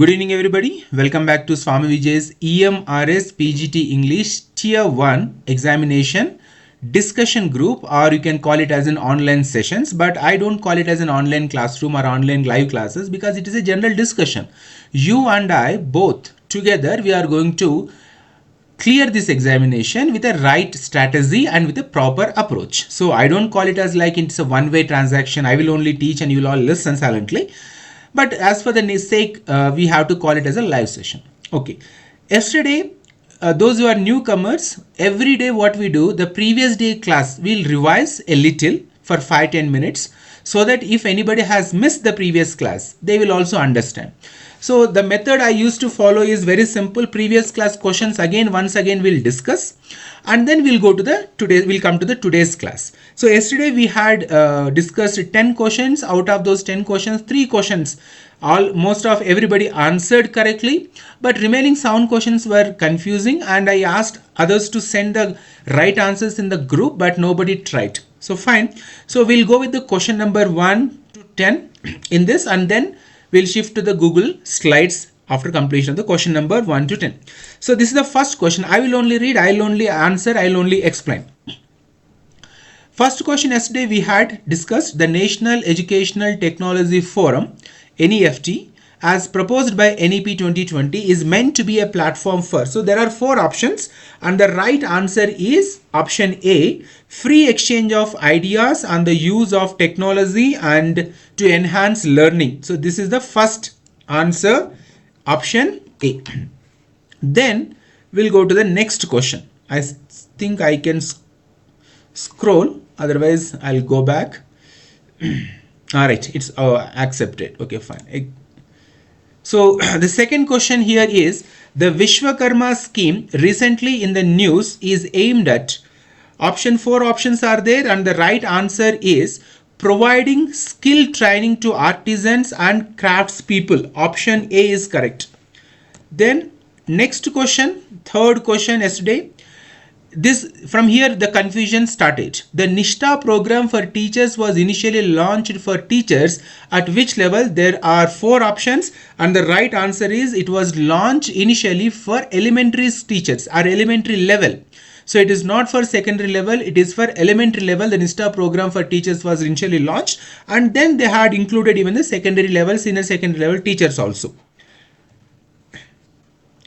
Good evening everybody. Welcome back to Swamy Vijay's EMRS PGT English Tier 1 examination discussion group, or you can call it as an online sessions, but I don't call it as an online classroom or online live classes because it is a general discussion. You and I both together we are going to clear this examination with a right strategy and with a proper approach. So I don't call it as like it's a one-way transaction. I will only teach and you will all listen silently. But as for the sake, we have to call it as a live session. Okay. Yesterday, those who are newcomers, every day what we do, the previous day class, we'll revise a little for 5-10 minutes so that if anybody has missed the previous class, they will also understand. So the method I used to follow is very simple. Previous class questions once again we'll discuss, and then we'll go to we'll come to the today's class. So yesterday we had discussed 10 questions. Out of those 10 questions, 3 questions most of everybody answered correctly, but remaining 7 questions were confusing, and I asked others to send the right answers in the group, but nobody tried. So fine. So we'll go with the question number 1 to 10 in this, and then we'll shift to the Google slides after completion of the question number 1 to 10. So this is the first question. I will only read, I will only answer, I will only explain. First question, yesterday we had discussed the National Educational Technology Forum, NEFT, as proposed by NEP 2020 is meant to be a platform for. So there are 4 options and the right answer is option A, free exchange of ideas and the use of technology and to enhance learning. So this is the first answer, option A. Then we'll go to the next question. I think I can scroll, otherwise I'll go back. All right, it's accepted. Okay, fine. So the second question here is the Vishwakarma scheme recently in the news is aimed at. Option 4 options are there and the right answer is providing skill training to artisans and craftspeople. Option A is correct. Then next question, third question yesterday. This from here the confusion started. The Nishta program for teachers was initially launched for teachers at which level? There are 4 options and the right answer is it was launched initially for elementary teachers or elementary level. So it is not for secondary level, it is for elementary level. The Nishta program for teachers was initially launched and then they had included even the secondary level, senior secondary level teachers also.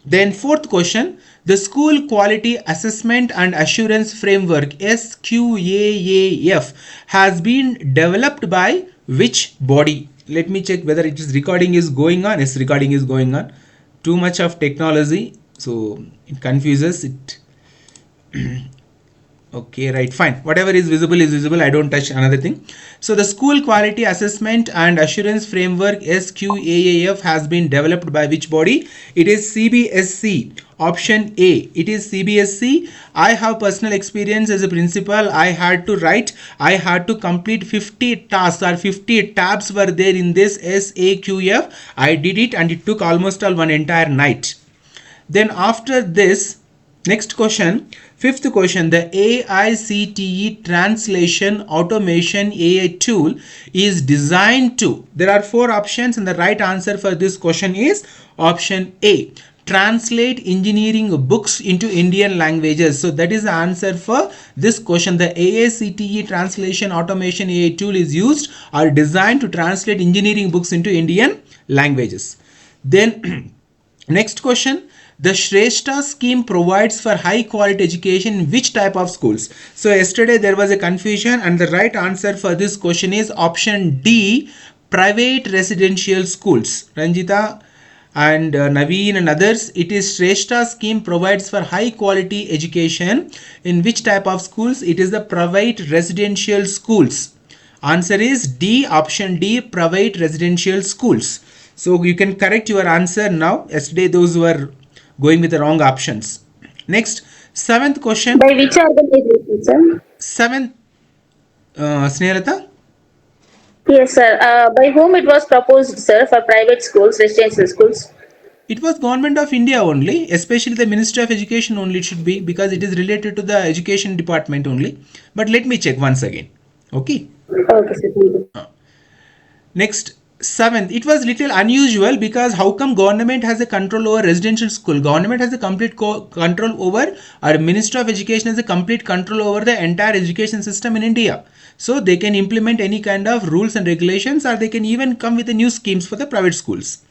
Then fourth question, the School Quality Assessment and Assurance Framework SQAAF has been developed by which body? Let me check whether it is recording is going on. Yes, recording is going on. Too much of technology, so it confuses it. Okay, right, fine. Whatever is visible, I don't touch another thing. So the School Quality Assessment and Assurance Framework SQAAF has been developed by which body? It is CBSC. Option A, it is CBSC. I have personal experience as a principal. I had to complete 50 tasks or 50 tabs were there in this SAQF. I did it and it took almost one entire night. Then after this, next question, fifth question, the AICTE Translation Automation AI tool is designed to. There are 4 options and the right answer for this question is option A, translate engineering books into Indian languages. So that is the answer for this question. The AICTE Translation Automation AI tool is used or designed to translate engineering books into Indian languages. Then next question, the Shrestha scheme provides for high quality education in which type of schools? So yesterday there was a confusion and the right answer for this question is option D, private residential schools. Ranjita and Naveen and others, it is Shrestha scheme provides for high quality education in which type of schools? It is the private residential schools. Answer is D, option D, private residential schools. So you can correct your answer now. Yesterday those were going with the wrong options. Next, 7th question. By which organization, sir? 7th, Snehalata? Yes, sir. By whom it was proposed, sir, for private schools, residential schools? It was Government of India only, especially the Ministry of Education only it should be, because it is related to the education department only. But let me check once again. Okay. Okay, sir. Next, Seventh, it was little unusual because how come government has a control over residential school? Government has a complete control over, or Minister of Education has a complete control over the entire education system in India. So they can implement any kind of rules and regulations, or they can even come with the new schemes for the private schools.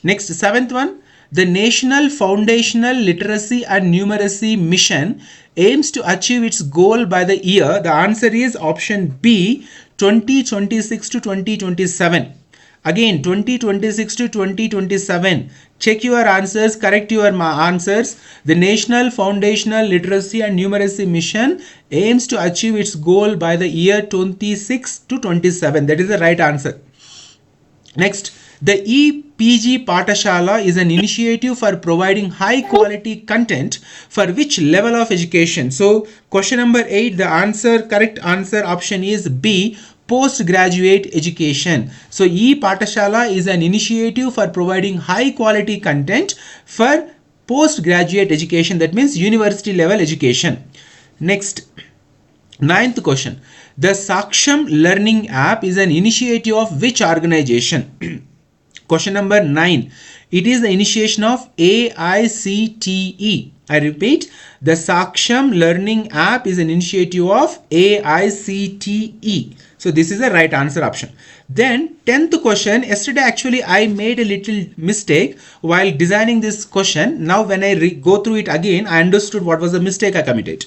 Next, seventh one, the National Foundational Literacy and Numeracy Mission aims to achieve its goal by the year. The answer is option B, 2026 to 2027. Again, 2026 to 2027. Check your answers, correct your answers. The National Foundational Literacy and Numeracy Mission aims to achieve its goal by the year 26 to 27. That is the right answer. Next, the EPG Patashala is an initiative for providing high quality content for which level of education? So question number 8, the correct answer option is B, postgraduate education. So Patashala is an initiative for providing high quality content for postgraduate education, that means university level education. Next, ninth question, the Saksham Learning App is an initiative of which organization? Question number 9. It is the initiation of AICTE. I repeat, the Saksham Learning App is an initiative of AICTE. So this is the right answer option. Then 10th question, yesterday actually I made a little mistake while designing this question. Now when I go through it again, I understood what was the mistake I committed.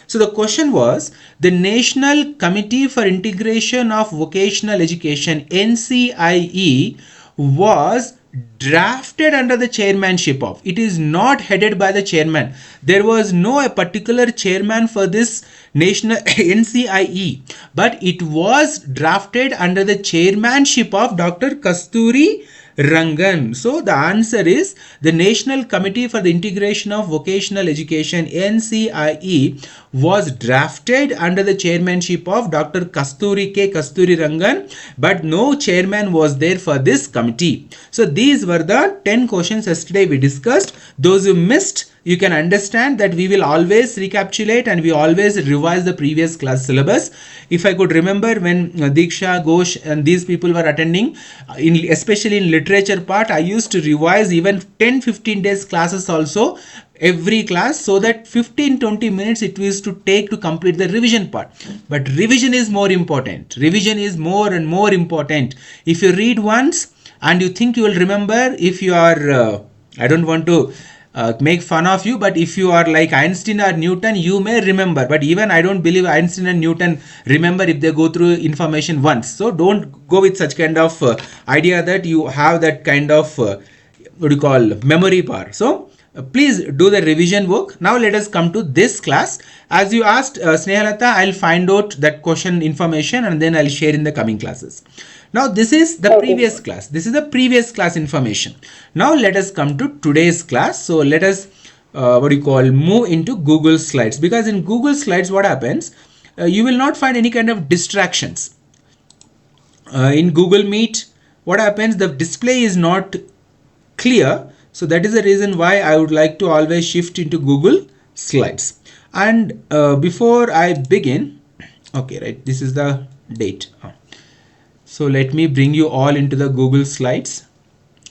So the question was, the National Committee for Integration of Vocational Education, NCIE, was drafted under the chairmanship of. It is not headed by the chairman. There was no particular chairman for this national NCIE, but it was drafted under the chairmanship of Dr. Kasturi Rangan. So the answer is the National Committee for the Integration of Vocational Education, NCIE, was drafted under the chairmanship of Dr. Kasturi Rangan, but no chairman was there for this committee. So these were the 10 questions yesterday we discussed. Those who missed, you can understand that we will always recapitulate and we always revise the previous class syllabus. If I could remember when Diksha, Ghosh and these people were attending, especially in literature part, I used to revise even 10-15 days classes also every class, so that 15-20 minutes it was to take to complete the revision part. But revision is more important. Revision is more and more important. If you read once and you think you will remember, if you are, I don't want to make fun of you, but if you are like Einstein or Newton, you may remember, but even I don't believe Einstein and Newton remember if they go through information once. So don't go with such kind of idea that you have that kind of what do you call memory power. So please do the revision work. Now let us come to this class. As you asked Snehalata, I'll find out that question information and then I'll share in the coming classes. Now this is the previous class. This is the previous class information. Now let us come to today's class. So let us move into Google Slides, because in Google Slides what happens, you will not find any kind of distractions. In Google Meet what happens, the display is not clear. So that is the reason why I would like to always shift into Google Slides. And before I begin, okay, right, this is the date. So let me bring you all into the Google Slides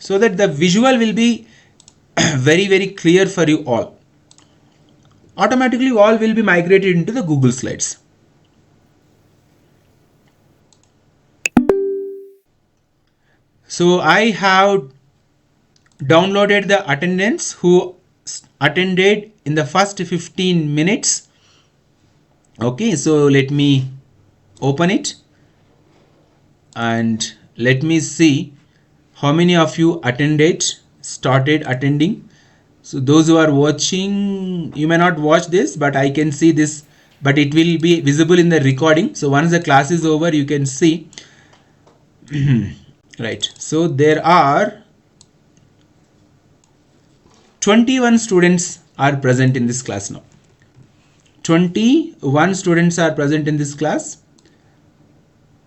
so that the visual will be very clear for you all. Automatically all will be migrated into the Google Slides. So I have downloaded the attendance who attended in the first 15 minutes. Okay, so let me open it and let me see how many of you started attending. So those who are watching, you may not watch this, but I can see this, but it will be visible in the recording. So once the class is over, you can see. Right, so there are 21 students are present in this class now. 21 students are present in this class.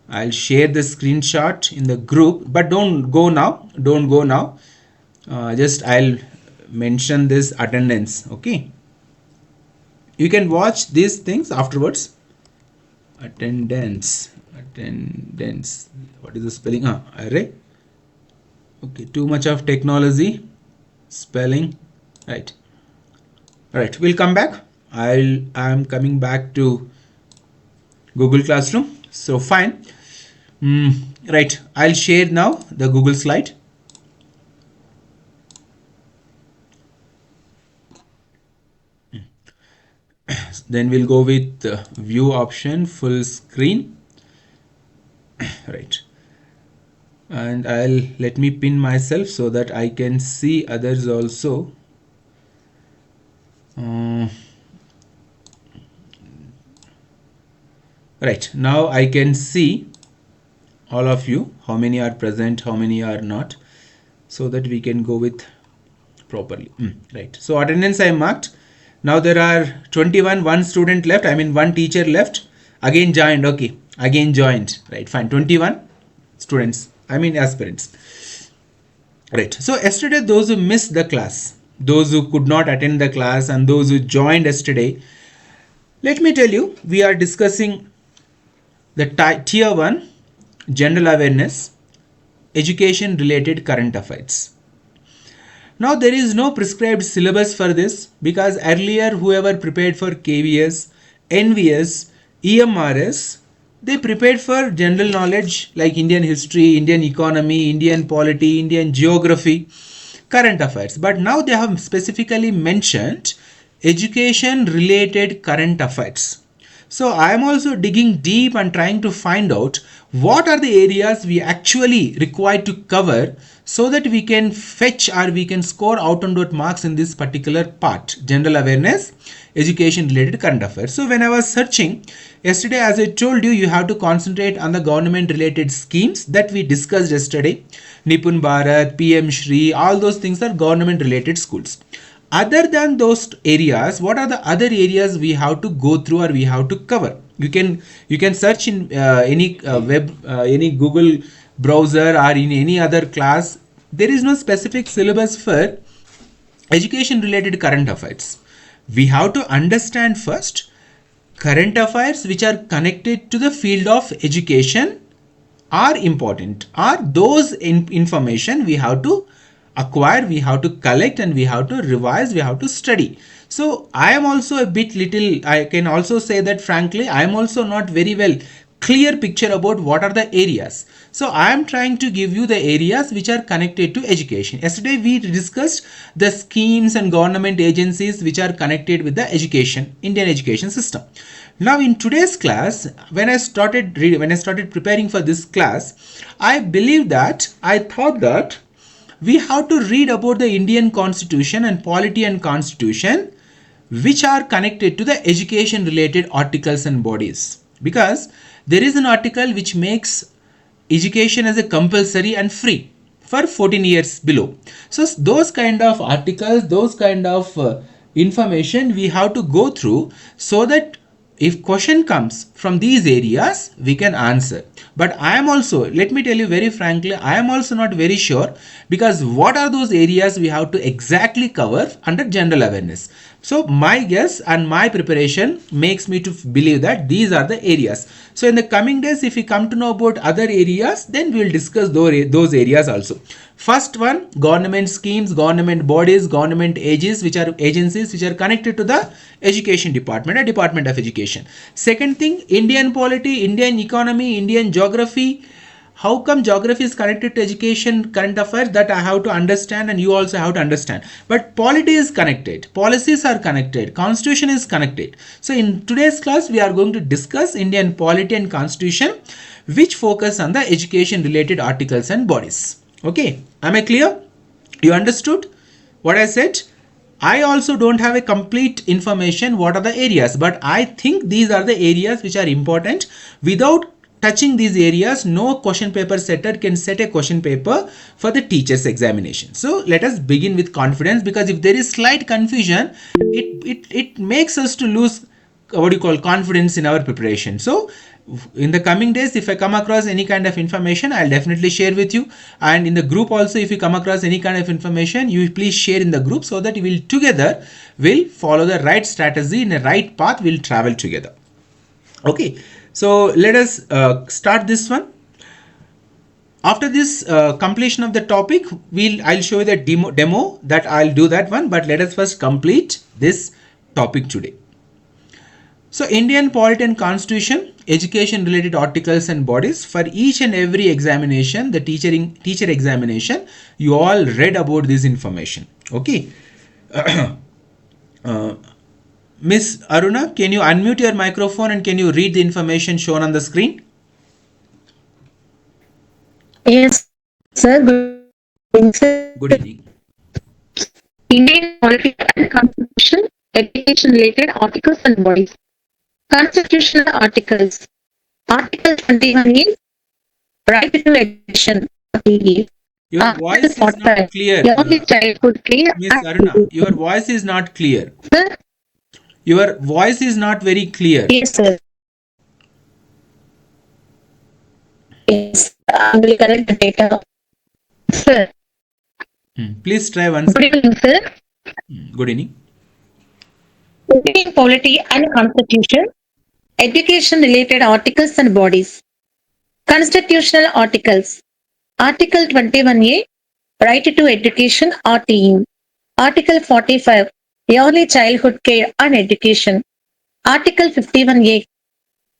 I'll share the screenshot in the group, but don't go now. Don't go now. Just I'll mention this attendance. Okay. You can watch these things afterwards. Attendance. What is the spelling? Array. Okay, too much of technology. Spelling. Right. Alright, we'll come back. I'm coming back to Google Classroom. So fine. Right, I'll share now the Google slide. Then we'll go with view option, full screen. Right. And let me pin myself so that I can see others also. Right, now I can see all of you, how many are present, how many are not, so that we can go with properly. Right, so attendance I marked. Now there are 21, one student left, I mean one teacher left, again joined. Okay, again joined. Right, fine, 21 students, I mean aspirants. Right, so yesterday those who missed the class, those who could not attend the class, and those who joined yesterday, let me tell you, we are discussing the tier 1 general awareness, education related current affairs. Now there is no prescribed syllabus for this, because earlier whoever prepared for KVS, NVS, EMRS, they prepared for general knowledge like Indian history, Indian economy, Indian polity, Indian geography, current affairs. But now they have specifically mentioned education related current affairs. So I am also digging deep and trying to find out what are the areas we actually require to cover, so that we can fetch or we can score out and out marks in this particular part, general awareness, education related current affairs. So when I was searching yesterday, as I told you, you have to concentrate on the government related schemes that we discussed yesterday. Nipun Bharat, PM Shri, all those things are government related schools. Other than those areas, what are the other areas we have to go through or we have to cover? You can search in any any Google browser or in any other class. There is no specific syllabus for education related current affairs. We have to understand first current affairs which are connected to the field of education are important, are those information we have to acquire, we have to collect, and we have to revise, we have to study. So I am also a bit little, I can also say that frankly, I am also not very well clear picture about what are the areas. So I am trying to give you the areas which are connected to education. Yesterday we discussed the schemes and government agencies which are connected with the education, Indian education system. Now in today's class, when I started preparing for this class, I thought that we have to read about the Indian Constitution and Polity and Constitution, which are connected to the education related articles and bodies, because there is an article which makes education as a compulsory and free for 14 years below. So those kind of articles, those kind of information we have to go through, so that if question comes from these areas, we can answer. But I am also, let me tell you very frankly, I am also not very sure, because what are those areas we have to exactly cover under general awareness. So my guess and my preparation makes me to believe that these are the areas. So in the coming days, if we come to know about other areas, then we will discuss those areas also. First one, government schemes, government bodies, government agencies which are connected to the education department, a department of education. Second thing, Indian polity, Indian economy, Indian geography. How come geography is connected to education current affairs? That I have to understand, and you also have to understand. But polity is connected, policies are connected, constitution is connected. So in today's class, we are going to discuss Indian polity and constitution, which focus on the education related articles and bodies. Okay, am I clear? You understood what I said? I also don't have a complete information what are the areas, but I think these are the areas which are important. Without touching these areas, no question paper setter can set a question paper for the teacher's examination. So let us begin with confidence, because if there is slight confusion, it makes us to lose confidence in our preparation. So in the coming days, if I come across any kind of information, I'll definitely share with you. And in the group also, if you come across any kind of information, you please share in the group, so that we will together will follow the right strategy, in the right path, we'll travel together. Okay, so let us start this one. After this completion of the topic, I'll show you the demo that I'll do that one, but let us first complete this topic today. So Indian Polity and Constitution, education related articles and bodies. For each and every examination, the teacher examination, you all read about this information. Okay. uh, Miss Aruna, can you unmute your microphone and can you read the information shown on the screen? Yes, sir. Good evening, sir. Good evening. Indian Polity and Constitution, education-related articles and bodies. Constitutional articles. Article 21A, right to education. Your voice is not clear. Early childhood care. Miss Aruna, your voice is not clear. Sir? Your voice is not very clear. Yes, sir. Yes, I will correct the data. Sir. Please try once. Good evening, sir. Good evening. Indian Polity and Constitution, education-related articles and bodies. Constitutional articles. Article 21A, Right to Education RTE. Article 45, Early Childhood Care and Education. Article 51A,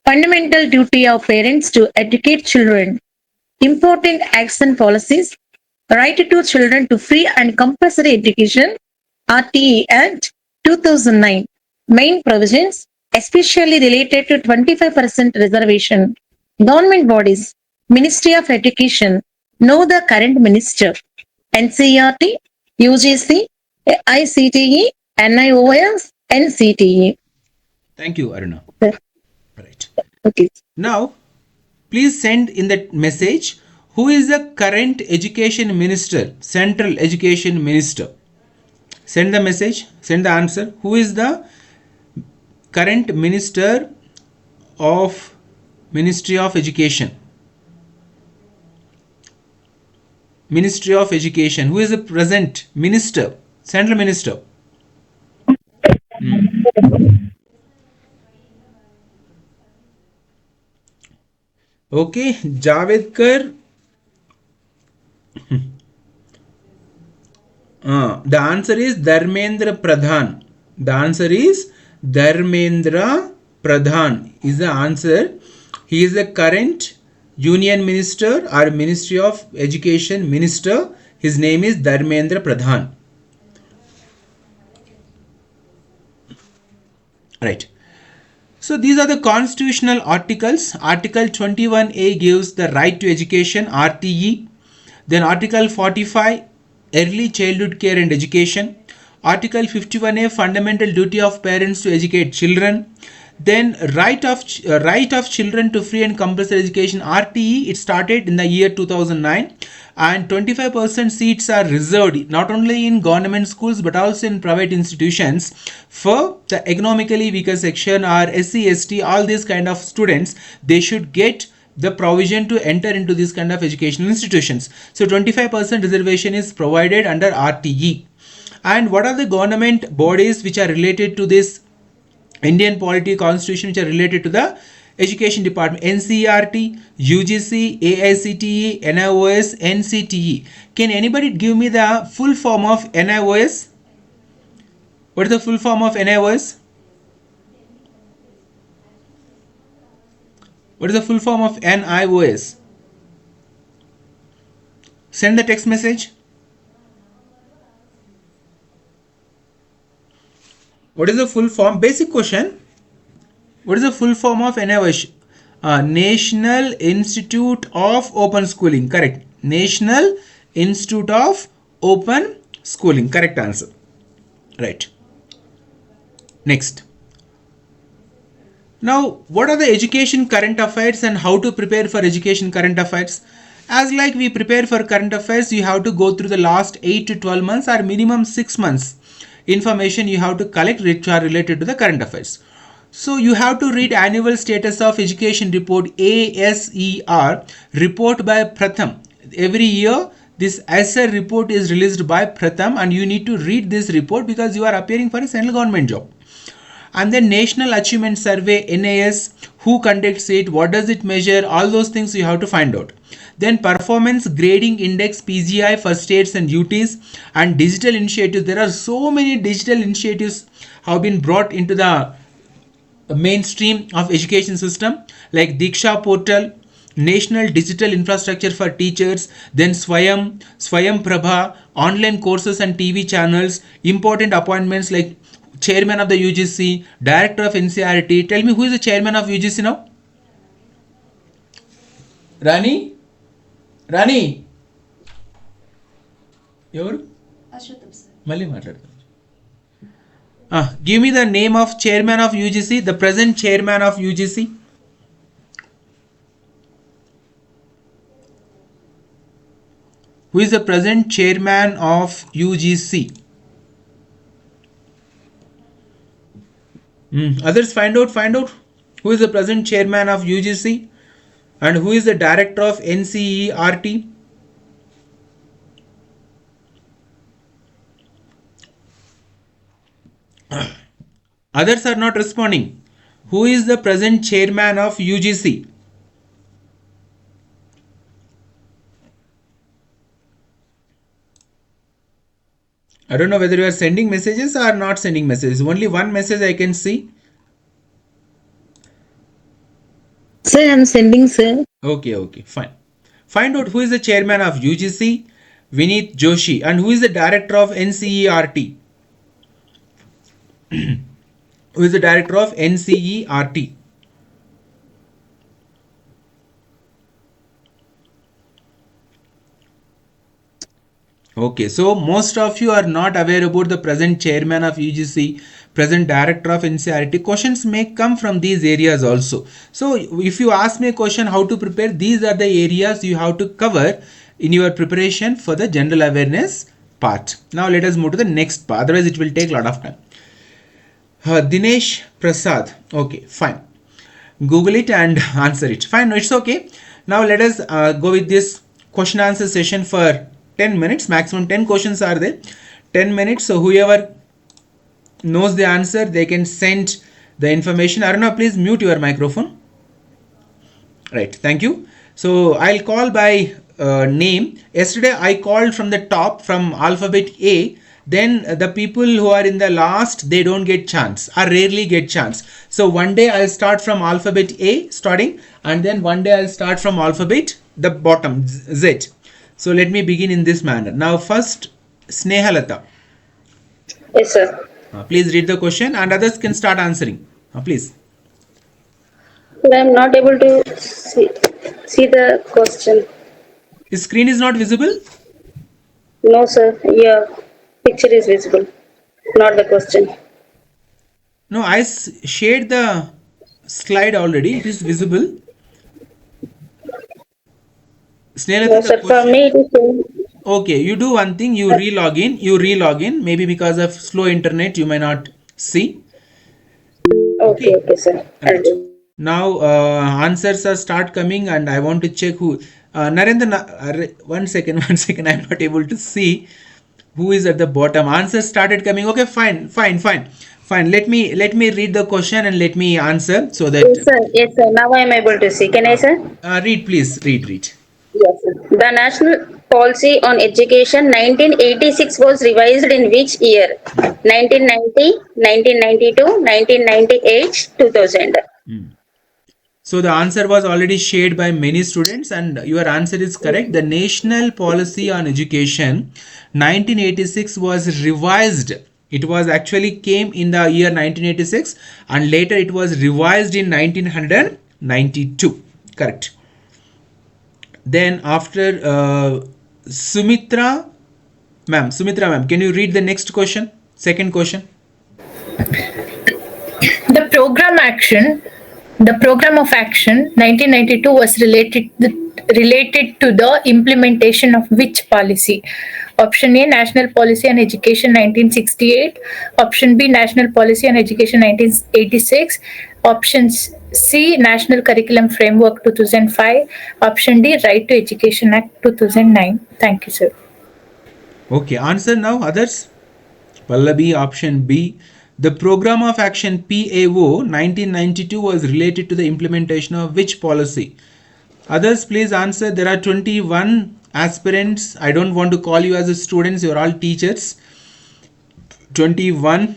Fundamental duty of parents to educate children. Important acts and policies. Right to children to free and compulsory education. RTE Act 2009. Main provisions, especially related to 25% reservation. Government bodies. Ministry of Education. Know the current minister. NCERT, UGC, ICTE, NIOS, NCTE. Thank you, Aruna. Right. Okay. Now, please send in the message who is the current education minister, central education minister. Send the message, send the answer. Who is the current minister of Ministry of Education? Ministry of Education. Who is the present minister, central minister? Okay, Javadkar. The answer is Dharmendra Pradhan. The answer is Dharmendra Pradhan is the answer. He is the current Union Minister or Ministry of Education Minister. His name is Dharmendra Pradhan. Right. So these are the constitutional articles. Article 21A gives the right to education, RTE. Then Article 45, early childhood care and education. Article 51A, fundamental duty of parents to educate children. Then right of children to free and compulsory education, RTE. It started in the year 2009, and 25% seats are reserved not only in government schools but also in private institutions for the economically weaker section or SC, ST, all these kind of students. They should get the provision to enter into these kind of educational institutions. So 25% reservation is provided under RTE. And what are the government bodies which are related to this Indian Polity Constitution, which are related to the Education Department? NCERT, UGC, AICTE, NIOS, NCTE. Can anybody give me the full form of NIOS? What is the full form of NIOS? What is the full form of NIOS? Send the text message. What is the full form? Basic question. What is the full form of NIOS? National Institute of Open Schooling. Correct. National Institute of Open Schooling. Correct answer. Right. Next. Now, what are the education current affairs and how to prepare for education current affairs? As like we prepare for current affairs, you have to go through the last 8 to 12 months or minimum 6 months information you have to collect which are related to the current affairs. So you have to read annual status of education report, ASER, report by Pratham. Every year this ASER report is released by Pratham and you need to read this report because you are appearing for a central government job. And then National Achievement Survey, NAS, who conducts it, what does it measure, all those things you have to find out. Then Performance Grading Index, PGI, for states and UTs. And digital initiatives. There are so many digital initiatives have been brought into the mainstream of education system, like Diksha portal, National Digital Infrastructure for Teachers, then Swayam Prabha, online courses and TV channels, important appointments like chairman of the UGC, director of NCRT. Tell me, who is the chairman of UGC now? Rani? Rani? ఎవరు మళ్ళీ మాట్లాడతాను. Give me the name of chairman of UGC, the present chairman of UGC. Who is the present chairman of UGC? Others, find out who is the present chairman of UGC and who is the director of NCERT. Others are not responding. Who is the present chairman of UGC? I don't know whether you are sending messages or not sending messages. Only one message I can see. Sir, I'm sending, sir. Okay, fine. Find out who is the chairman of UGC, Vineet Joshi, and who is the director of NCERT. Who is the director of NCERT? Okay, so most of you are not aware about the present chairman of UGC, present director of NCERT. Questions may come from these areas also. So if you ask me a question how to prepare, these are the areas you have to cover in your preparation for the general awareness part. Now let us move to the next part, otherwise it will take a lot of time. Dinesh Prasad. Okay, fine. Google it and answer it. Fine, it's okay. Now let us go with this question answer session for 10 minutes. Maximum 10 questions are there. 10 minutes. So whoever knows the answer, they can send the information. Aruna, please mute your microphone. Right. Thank you. So I'll call by name. Yesterday I called from the top, from alphabet A. Then the people who are in the last, they don't get chance or rarely get chance. So one day I'll start from alphabet A starting, and then one day I'll start from alphabet the bottom Z. So let me begin in this manner. Now first, Snehalata. Yes, sir. Please read the question and others can start answering. Please. But I'm not able to see the question. His screen is not visible? No, sir. Yeah, picture is visible, not the question. No, I shared the slide already. It is visible. No, sir. For me, it is showing. Okay, you do one thing. You re-log in. Maybe because of slow internet, you may not see. Okay, sir. I'll do. Now answers are start coming, and I want to check who. Narendra, one second. I'm not able to see who is at the bottom. Answers started coming. Okay, fine. Let me read the question and let me answer so that. Yes, sir. Now I am able to see. Can I, sir? Read, please. Read. Yes, sir. The National Policy on Education 1986 was revised in which year? 1990, 1992, 1998, 2000. So the answer was already shared by many students, and your answer is correct. The National Policy on Education 1986 was revised. It was actually came in the year 1986 and later it was revised in 1992. Correct. Then after Sumitra ma'am, can you read the next question? Second question. The program of action 1992 was related to the implementation of which policy? Option A, National Policy on Education 1968. Option B, National Policy on Education 1986. Option C, National Curriculum Framework 2005. Option D, Right to Education Act 2009. Thank you, sir. Okay, answer now. Others? Pallavi, option B. The program of action PAO 1992 was related to the implementation of which policy? Others, please answer. There are 21 aspirants. I don't want to call you as a students. You are all teachers. 21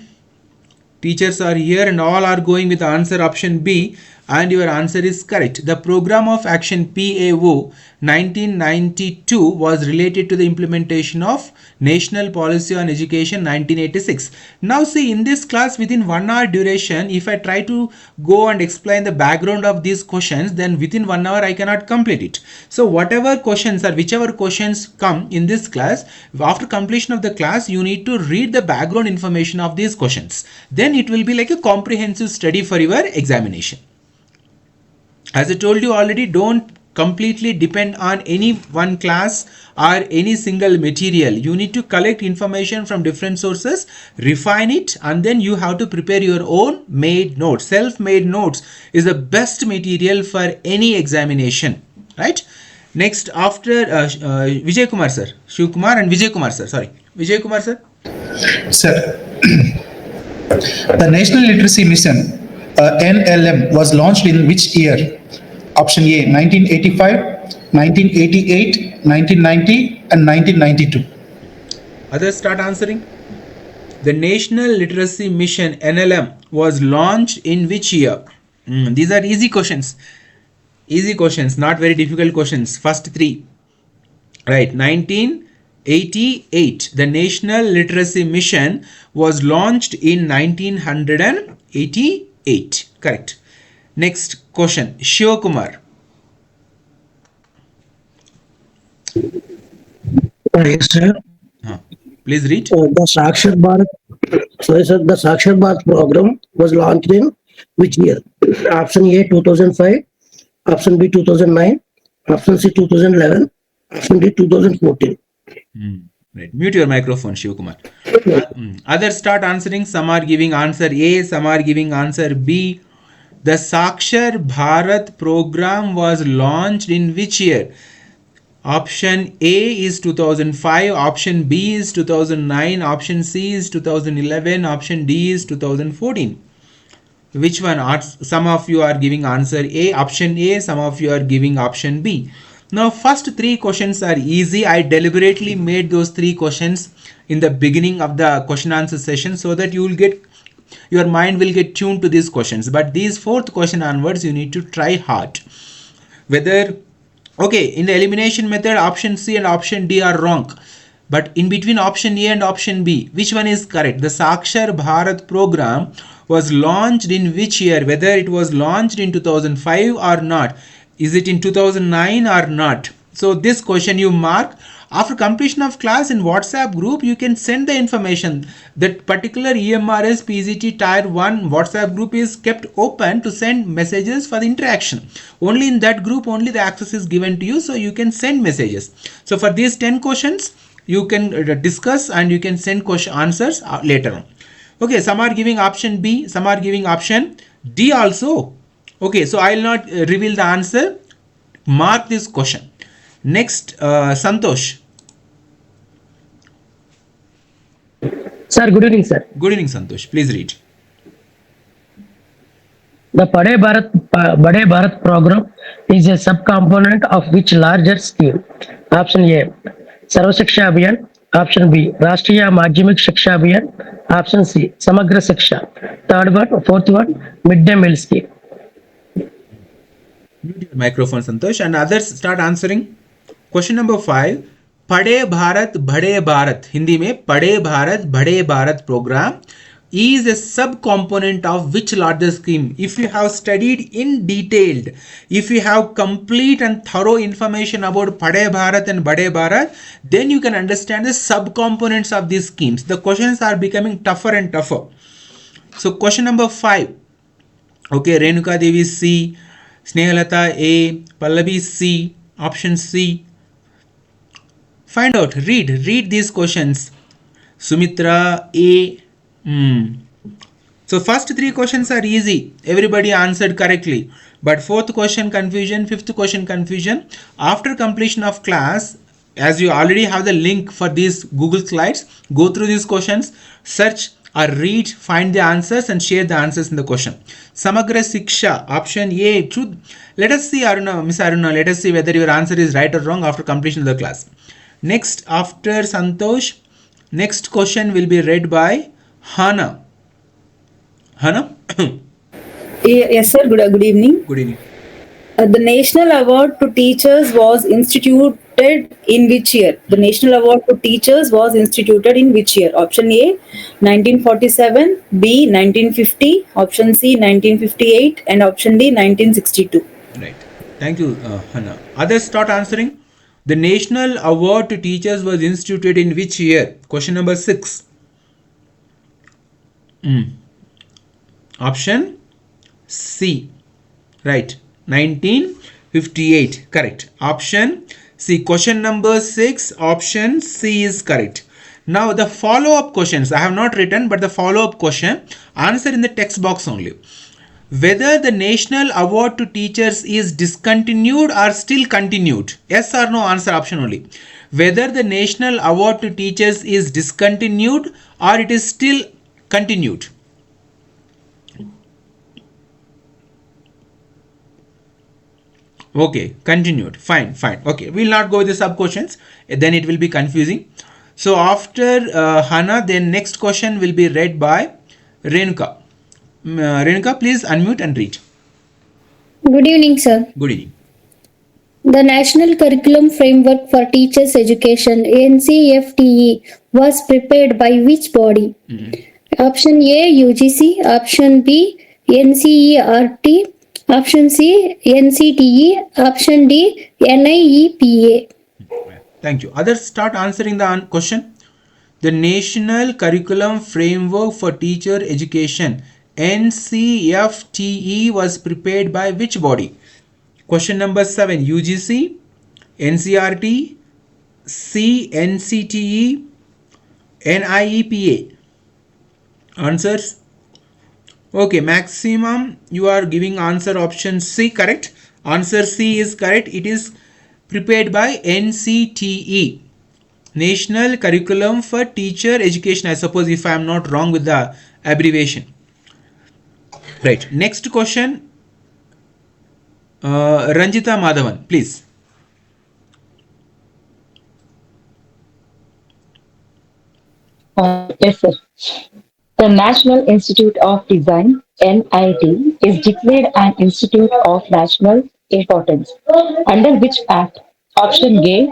teachers are here and all are going with the answer option B, and your answer is correct. The program of action PAO 1992 was related to the implementation of National Policy on Education 1986. Now see, in this class within 1 hour duration, if I try to go and explain the background of these questions, then within 1 hour I cannot complete it. So whatever questions or whichever questions come in this class, after completion of the class you need to read the background information of these questions. Then it will be like a comprehensive study for your examination. As I told you already, don't completely depend on any one class or any single material. You need to collect information from different sources, refine it, and then you have to prepare your own made notes. Self-made notes is the best material for any examination, right? Next, after Vijay Kumar sir, Shiv Kumar and Vijay Kumar sir, sorry, Vijay Kumar sir. Sir, the National Literacy Mission NLM was launched in which year? Option A 1985, 1988, 1990 and 1992. Others start answering. The National Literacy Mission NLM was launched in which year? These are easy questions. Easy questions, not very difficult questions. First three. Right, 1988. The National Literacy Mission was launched in 1988. Correct. Next question, Shiv Kumar. Yes, sir. Please read. The Sakshar Bharat, sorry, sir, the Sakshar Bharat program was launched in which year? Option A 2005, option B 2009, option C 2011, option D 2014. Right. Mute your microphone, Shiv Kumar. Others start answering. Some are giving answer A, some are giving answer B. The Sakshar Bharat program was launched in which year? Option A is 2005, option B is 2009, option C is 2011, option D is 2014. Which one? Some of you are giving answer A, option A, some of you are giving option B. Now first three questions are easy. I deliberately made those three questions in the beginning of the question answer session so that you will get, your mind will get tuned to these questions. But these fourth question onwards you need to try hard. Whether, okay, in the elimination method option C and option D are wrong. But in between option A and option B, which one is correct? The Sakshar Bharat program was launched in which year? Whether it was launched in 2005 or not. Is it in 2009 or not? So this question you mark. After completion of class in WhatsApp group, you can send the information. That particular EMRS PGT Tier 1 WhatsApp group is kept open to send messages for the interaction. Only in that group, only the access is given to you, so you can send messages. So for these 10 questions, you can discuss and you can send question answers later on. Okay, some are giving option B, some are giving option D also. Okay, so I will not reveal the answer. Mark this question. Next, Santosh. Sir, good evening, sir. Good evening, Santosh. Please read. The Bade Bharat program is a subcomponent of which larger scheme? Option A, Sarva Shiksha Abhiyan. Option B, Rashtriya Madhyamik Shiksha Abhiyan. Option C, Samagra Shiksha. Third one, fourth one, midday meal scheme. Mute your microphone, Santosh, and others start answering. Question number 5. Pade Bharat Bhade Bharat. Hindi mein Pade Bharat Bhade Bharat program is a subcomponent of which larger scheme? If you have studied in detail, if you have complete and thorough information about Pade Bharat and Bade Bharat, then you can understand the subcomponents of these schemes. The questions are becoming tougher and tougher. So question number 5. Okay, Renuka Devi C, Snehalata A, Pallavi C, option C. Find out, read these questions. Sumitra A. So first three questions are easy. Everybody answered correctly. But fourth question confusion, fifth question confusion. After completion of class, as you already have the link for these Google slides, go through these questions, search or read, find the answers and share the answers in the question. Samagra Siksha, option A. Let us see, Aruna, Miss Aruna, let us see whether your answer is right or wrong after completion of the class. Next, after Santosh, next question will be read by Hana. Hana? Yes, sir. Good evening. Good evening. The National Award to Teachers was instituted in which year? The National Award to Teachers was instituted in which year? Option A, 1947, B, 1950, option C, 1958, and option D, 1962. Right. Thank you, Hannah. Others start answering. The National Award to Teachers was instituted in which year? Question number 6. Option C. Right. 1958. Correct. Option C. Question number 6. Option C is correct. Now the follow-up questions I have not written, but the follow-up question, answer in the text box only. Whether the National Award to Teachers is discontinued or still continued? Yes or no, answer option only. Whether the National Award to Teachers is discontinued or it is still continued? Okay, continued. Fine. Okay, we'll not go with the sub questions, then it will be confusing. So after Hannah, then next question will be read by Renuka. Renuka, please unmute and read. Good evening, sir. Good evening. The National Curriculum Framework for Teachers Education (NCFTE) was prepared by which body? Option A, UGC. Option B, NCERT. Option C, NCTE. Option D, NIEPA. Thank you. Others start answering the question. The National Curriculum Framework for Teacher Education NCFTE was prepared by which body? Question number 7. UGC, NCRT, C, NCTE, NIEPA. Answers? Okay, maximum you are giving answer option C, correct? Answer C is correct. It is prepared by NCTE, National Curriculum for Teacher Education. I suppose, if I am not wrong with the abbreviation. Right. Next question. Ranjita Madhavan, please. Yes, sir. The National Institute of Design (NID) is declared an institute of national importance. Under which Act? Option A,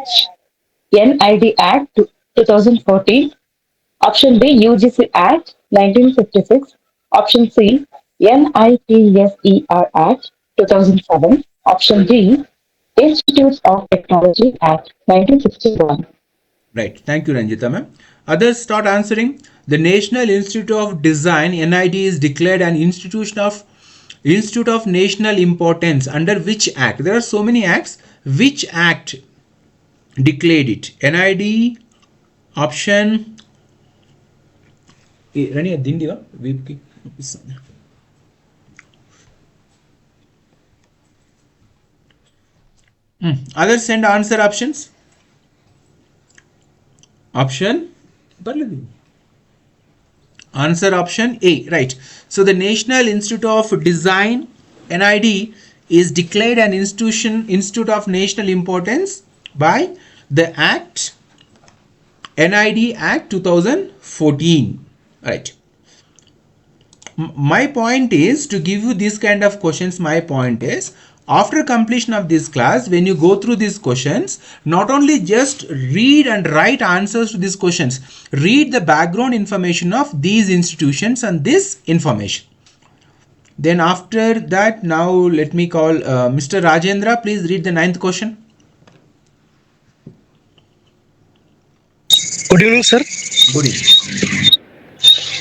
NID Act 2014. Option B, UGC Act 1956. Option C, NIPSER Act 2007. Option D, Institutes of Technology Act 1961. Right. Thank you, Ranjita ma'am. Others start answering. The National Institute of Design (NID) is declared an institute of national importance. Under which act? There are so many acts. Which act declared it? NID. Option. Rani Dindiva. Others send answer options. Option. Answer option A. Right. So the National Institute of Design (NID) is declared an institute of national importance by the Act NID Act 2014. Right. My point is to give you this kind of questions. My point is, after completion of this class, when you go through these questions, not only just read and write answers to these questions, read the background information of these institutions and this information. Then after that, now let me call Mr. Rajendra. Please read the 9th question. Good evening, sir. Good evening.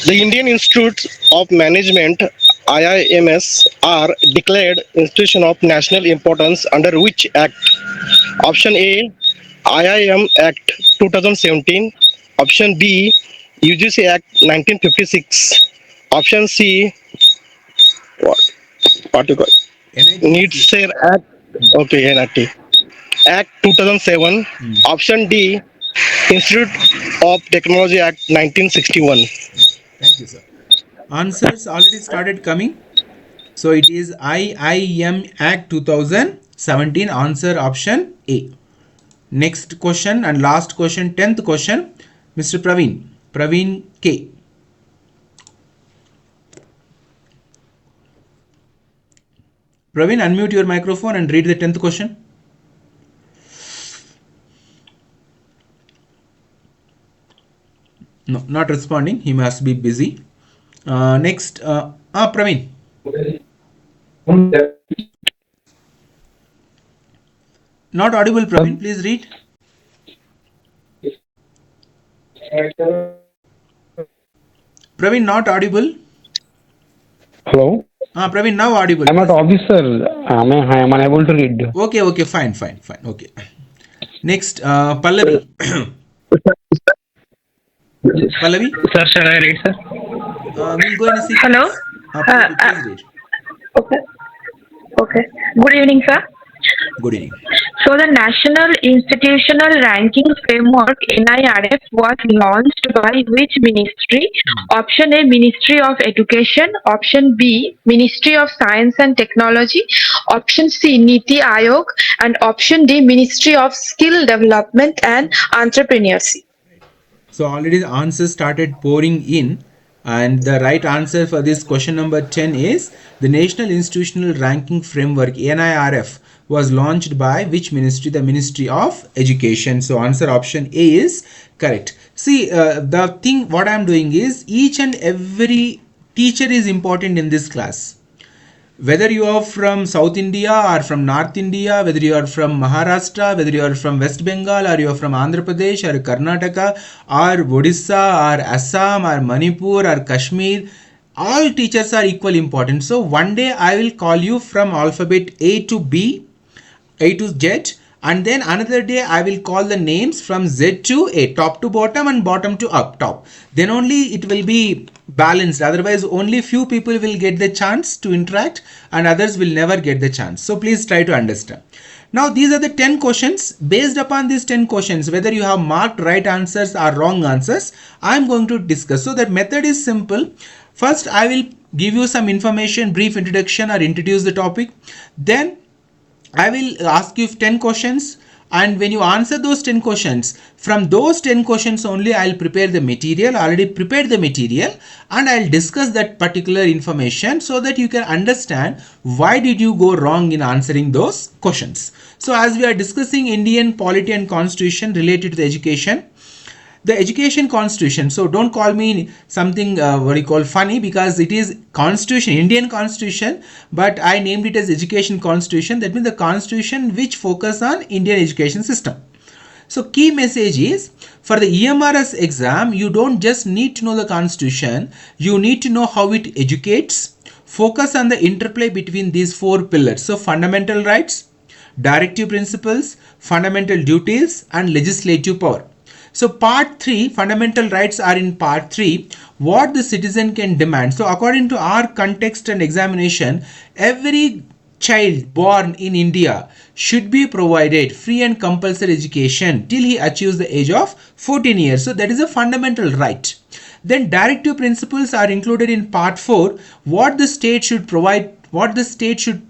The Indian Institutes of Management (IIMs) are declared institution of national importance under which Act? Option A, IIM Act 2017. Option B, UGC Act 1956. Option C, what you call? NITSER Act. Okay, NIT Act 2007. Option D, Institute of Technology Act 1961. Thank you, sir. Answers already started coming. So it is IIM Act 2017. Answer option A. Next question and last question, 10th question. Mr. Praveen K. Praveen, unmute your microphone and read the 10th question. No, not responding. He must be busy. Next, Praveen. Not audible, Praveen. Please read. Praveen, not audible. Hello. Praveen, now audible. I'm not officer. I am unable to read. Okay, fine. Okay. Next, Pallavi. Pallavi? Sir, shall I read, sir? We'll go in a sequence. Hello? Pallavi, please read. Okay. Good evening, sir. Good evening. So the National Institutional Ranking Framework NIRF was launched by which ministry? Option A, Ministry of Education. Option B, Ministry of Science and Technology. Option C, Niti Aayog. And option D, Ministry of Skill Development and Entrepreneurship. So already the answers started pouring in, and the right answer for this question number 10 is the National Institutional Ranking Framework NIRF was launched by which ministry? The Ministry of Education. So answer option A is correct. See, the thing what I am doing is each and every teacher is important in this class. Whether you are from South India or from North India, whether you are from Maharashtra, whether you are from West Bengal, or you are from Andhra Pradesh or Karnataka or Odisha or Assam or Manipur or Kashmir, all teachers are equally important. So one day I will call you from alphabet A to B, A to Z, and then another day I will call the names from Z to A, top to bottom and bottom to up top. Then only it will be balanced. Otherwise only few people will get the chance to interact and others will never get the chance. So please try to understand. Now these are the 10 questions. Based upon these 10 questions, whether you have marked right answers or wrong answers, I am going to discuss. So that method is simple. First I will give you some information, brief introduction, or introduce the topic. Then I will ask you 10 questions, and when you answer those 10 questions, from those 10 questions only I'll prepare the material, already prepared the material, and I'll discuss that particular information so that you can understand why did you go wrong in answering those questions. So as we are discussing Indian polity and constitution related to the education, the education constitution, so don't call me something what you call funny, because it is constitution, Indian constitution, but I named it as education constitution. That means the constitution which focus on Indian education system. So key message is, for the EMRS exam, you don't just need to know the constitution, you need to know how it educates, focus on the interplay between these four pillars. So fundamental rights, directive principles, fundamental duties, and legislative power. So part 3, fundamental rights, are in part 3, what the citizen can demand. So according to our context and examination, every child born in India should be provided free and compulsory education till he achieves the age of 14 years. So that is a fundamental right. Then directive principles are included in part 4, what the state should provide, what the state should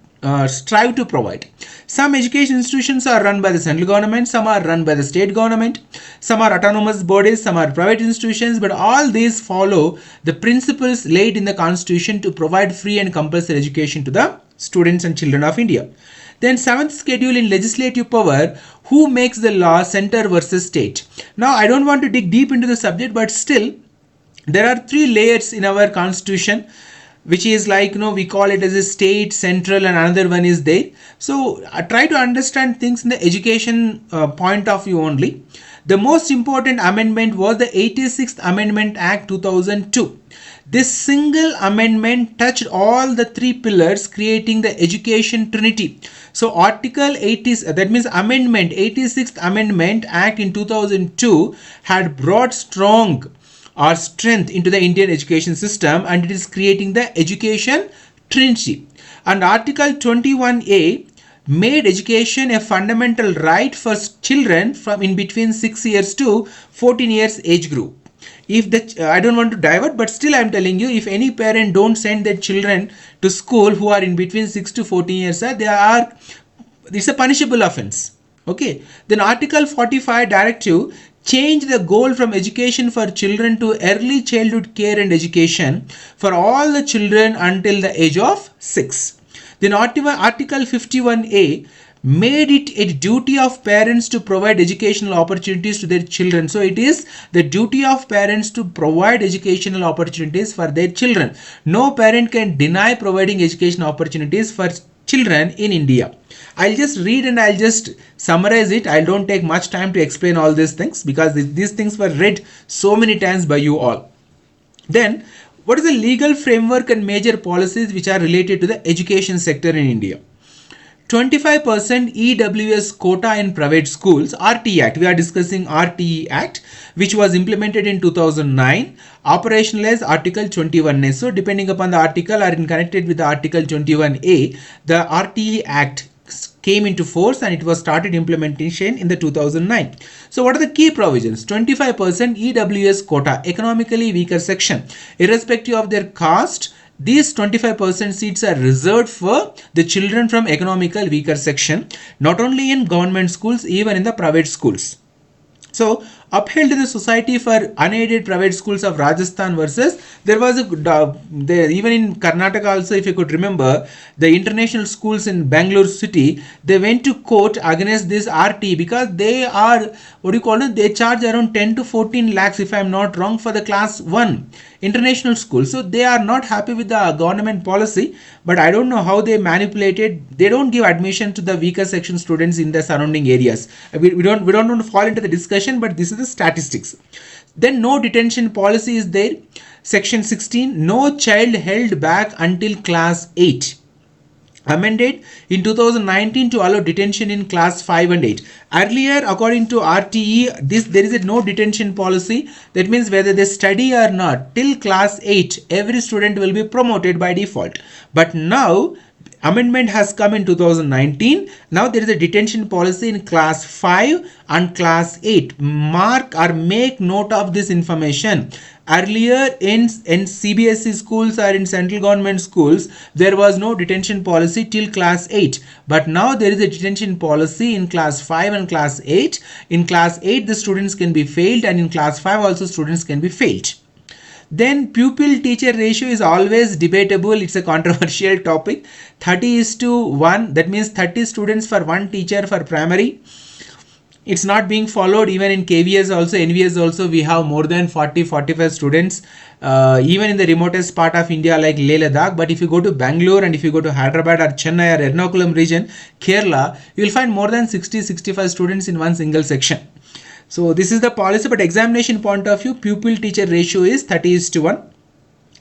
strive to provide. Some education institutions are run by the central government, some are run by the state government, some are autonomous bodies, some are private institutions, but all these follow the principles laid in the constitution to provide free and compulsory education to the students and children of India. Then 7th schedule in legislative power, who makes the law, center versus state. Now I don't want to dig deep into the subject, but still there are 3 layers in our constitution, which is like, we call it as a state, central, and another one is there. So try to understand things in the education point of view only. The most important amendment was the 86th Amendment Act 2002. This single amendment touched all the 3 pillars, creating the education trinity. So Article 80, that means Amendment 86th Amendment Act in 2002 had brought strong or strength into the Indian education system, and it is creating the education trinity. And Article 21A made education a fundamental right for children from in between 6 years to 14 years age group. if the I don't want to divert, but still I'm telling you, if any parent don't send their children to school who are in between 6 to 14 years, it's a punishable offense. Okay, then Article 45 directive change the goal from education for children to early childhood care and education for all the children until the age of 6. Then Article 51A made it a duty of parents to provide educational opportunities to their children. So it is the duty of parents to provide educational opportunities for their children. No parent can deny providing education opportunities for children in India. I'll just read and I'll just summarize it. I don't take much time to explain all these things because these things were read so many times by you all. Then, what is the legal framework and major policies which are related to the education sector in India? 25% EWS quota in private schools, RTE Act. We are discussing RTE Act, which was implemented in 2009, operationalized Article 21A. So depending upon the article or in connected with the Article 21A, the RTE Act came into force and it was started implementation in the 2009. So what are the key provisions? 25% EWS quota, economically weaker section, irrespective of their caste. These 25% seats are reserved for the children from economical weaker section, not only in government schools, even in the private schools. So, upheld in the Society for Unaided Private Schools of Rajasthan versus, there was even in Karnataka also, if you could remember, the international schools in Bangalore city, they went to court against this RT because they are, they charge around 10 to 14 lakhs if I am not wrong for the class 1 international school. So they are not happy with the government policy, but I don't know how they manipulated. They don't give admission to the weaker section students in the surrounding areas. We don't want to fall into the discussion, but this is the statistics. Then no detention policy is there. Section 16, no child held back until class 8. Amended in 2019 to allow detention in class 5 and 8. Earlier, according to RTE, there is a no detention policy. That means whether they study or not, till class 8, every student will be promoted by default. But now, amendment has come in 2019. Now there is a detention policy in class 5 and class 8. Mark or make note of this information. Earlier in CBSE schools or in central government schools, there was no detention policy till class 8. But now there is a detention policy in class 5 and class 8. In class 8, the students can be failed, and in class 5 also students can be failed. Then pupil teacher ratio is always debatable. It's a controversial topic. 30:1, that means 30 students for one teacher for primary. It's not being followed even in KVS also, NVS also. We have more than 40-45 students even in the remotest part of India like Leh Ladakh. But if you go to Bangalore and if you go to Hyderabad or Chennai or Ernakulam region, Kerala, you will find more than 60-65 students in one single section. So this is the policy, but examination point of view, pupil teacher ratio is 30:1.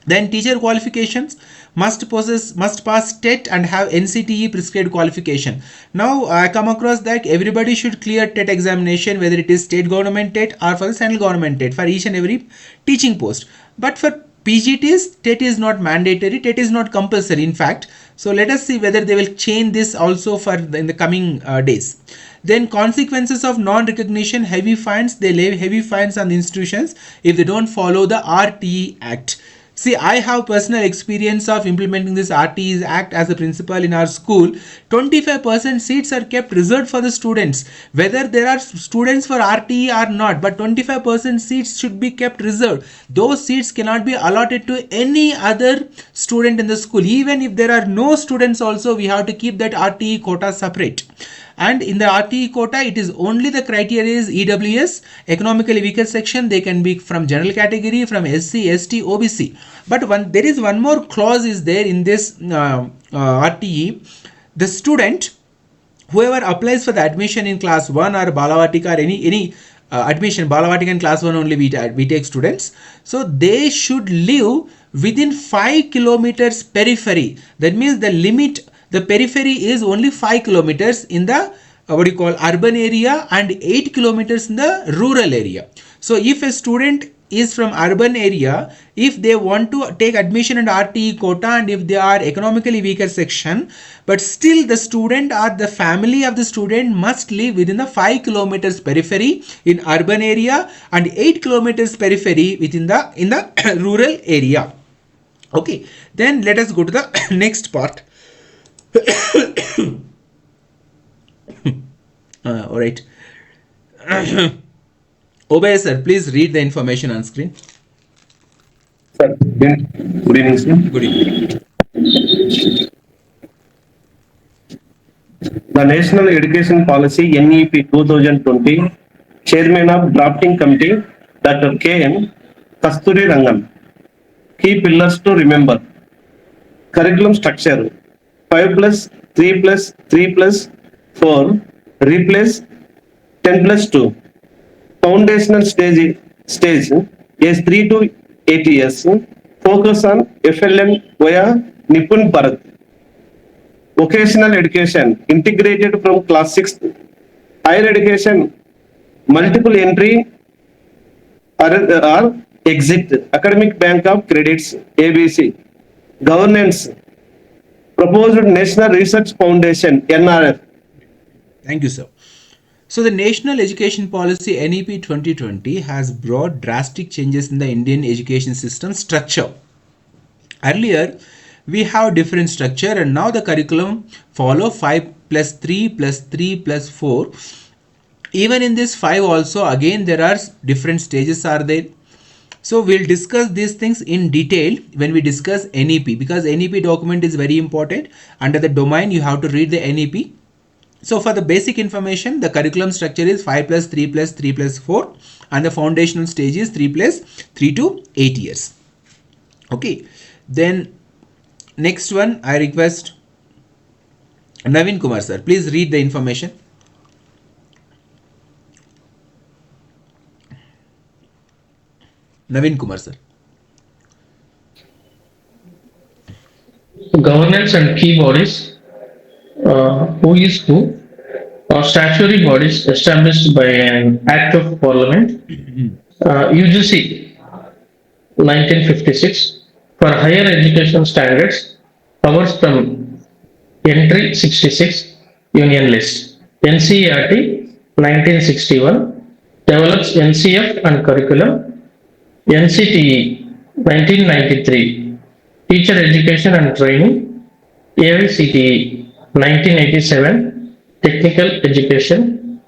Then teacher qualifications must pass TET and have NCTE prescribed qualification. Now I come across that everybody should clear TET examination, whether it is state government TET or for the central government TET, for each and every teaching post. But for PGTs, TET is not mandatory, TET is not compulsory in fact. So let us see whether they will change this also in the coming days. Then consequences of non-recognition, heavy fines. They lay heavy fines on the institutions if they don't follow the RTE Act. See, I have personal experience of implementing this RTE Act as a principal in our school. 25% seats are kept reserved for the students, whether there are students for RTE or not, but 25% seats should be kept reserved. Those seats cannot be allotted to any other student in the school. Even if there are no students also, we have to keep that RTE quota separate. And in the RTE quota, it is only the criteria is EWS, economically weaker section. They can be from general category, from SC, ST, OBC. But there is one more clause is there in this RTE. The student, whoever applies for the admission in class 1 or Balavatika or any admission, Balavatika in class 1 only we take students. So they should live within 5 kilometers periphery. That means the limit, the periphery is only 5 kilometers in the urban area and 8 kilometers in the rural area. So if a student is from urban area, if they want to take admission in RTE quota and if they are economically weaker section, but still the student or the family of the student must live within the 5 kilometers periphery in urban area and 8 kilometers periphery within the in the rural area. Okay, then let us go to the next part. All right. Obey, sir. Please read the information on screen. Sir, good evening, sir. Good evening. The National Education Policy NEP 2020 Chairman of Drafting Committee Dr. K.M. Kasturi Rangan. Key pillars to remember. Curriculum structure 5 plus 3 plus 3 plus 4 replace 10 plus 2. Foundational stage is 3 to 8 years. Focus on FLN via Nipun Bharat. Vocational education integrated from class 6th. Higher education multiple entry or exit. Academic bank of credits ABC. Governance proposed National Research Foundation NRF. Thank you, sir. So the National Education Policy NEP 2020 has brought drastic changes in the Indian education system structure. Earlier, we have different structure and now the curriculum follow 5 plus 3 plus 3 plus 4. Even in this 5 also again there are different stages are there. So we'll discuss these things in detail when we discuss NEP, because NEP document is very important. Under the domain you have to read the NEP. So for the basic information, the curriculum structure is 5 plus 3 plus 3 plus 4 and the foundational stage is 3 plus 3 to 8 years. Okay, then next one I request Naveen Kumar sir, please read the information. Naveen Kumar sir. Governance and key bodies. Who is who? Statutory bodies established by an Act of Parliament. UGC 1956 for higher education standards. Powers from Entry 66 Union List. NCERT 1961 develops NCF and curriculum. NCTE 1993 Teacher Education and Training. AICTE 1987 Technical Education.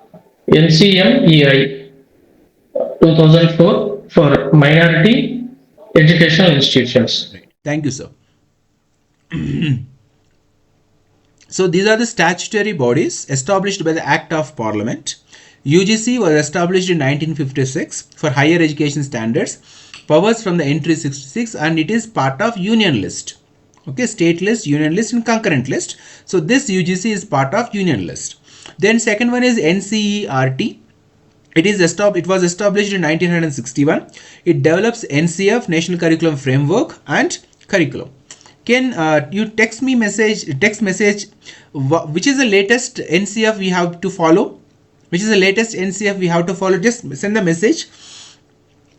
NCMEI 2004 for minority educational institutions. Thank you, sir. So these are the statutory bodies established by the Act of Parliament. UGC was established in 1956 for higher education standards. Powers from the Entry 66 and it is part of Union List. Okay, state list, union list and concurrent list. So this UGC is part of union list. Then second one is NCERT. It was established in 1961. It develops NCF, National Curriculum Framework and curriculum. Can you text message which is the latest NCF we have to follow? Which is the latest NCF we have to follow? Just send the message.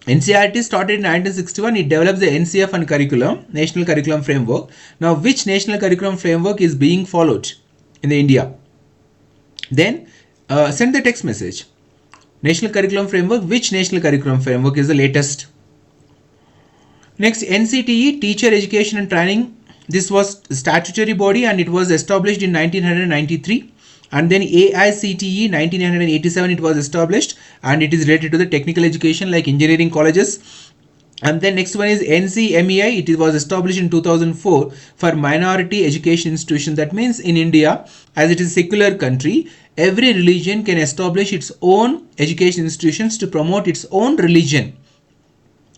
NCERT started in 1961. It develops the NCF and curriculum, National Curriculum Framework. Now, which National Curriculum Framework is being followed in the India? Then send the text message. National Curriculum Framework. Which National Curriculum Framework is the latest? Next, NCTE, Teacher Education and Training. This was a statutory body and it was established in 1993. And then AICTE 1987 it was established and it is related to the technical education like engineering colleges. And then next one is NCMEI. It was established in 2004 for minority education institution. That means in India, as it is a secular country, every religion can establish its own education institutions to promote its own religion.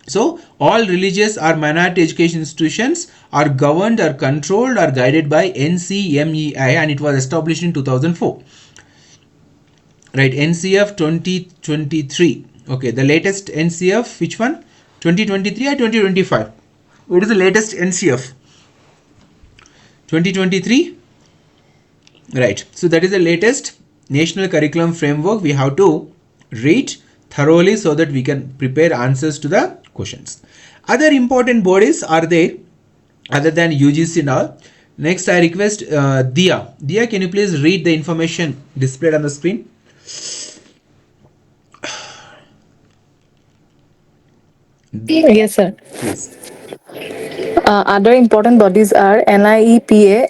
So all religious or minority education institutions are governed or controlled or guided by NCMEI and it was established in 2004. Right, NCF 2023. Okay, the latest NCF, which one? 2023 or 2025? What is the latest NCF? 2023? Right, so that is the latest National Curriculum Framework we have to read thoroughly so that we can prepare answers to the questions. Other important bodies are there other than UGC and all. Next, I request Dia. Dia, can you please read the information displayed on the screen? Yes, sir. Please. Other important bodies are NIEPA,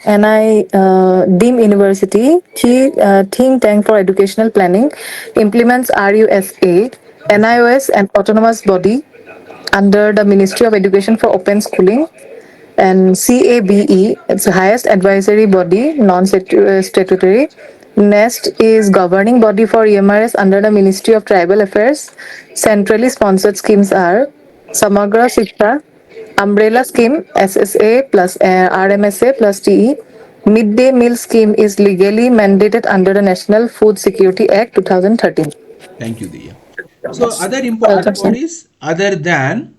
Deemed University, Think Tank for Educational Planning, implements RUSA, NIOS, an autonomous body under the Ministry of Education for Open Schooling, and CABE, it's the highest advisory body, non-statutory. Next is governing body for EMRS under the Ministry of Tribal Affairs. Centrally sponsored schemes are Samagra Shiksha, Umbrella Scheme, SSA plus RMSA plus TE. Midday meal scheme is legally mandated under the National Food Security Act 2013. Thank you, Dia. So other important bodies other than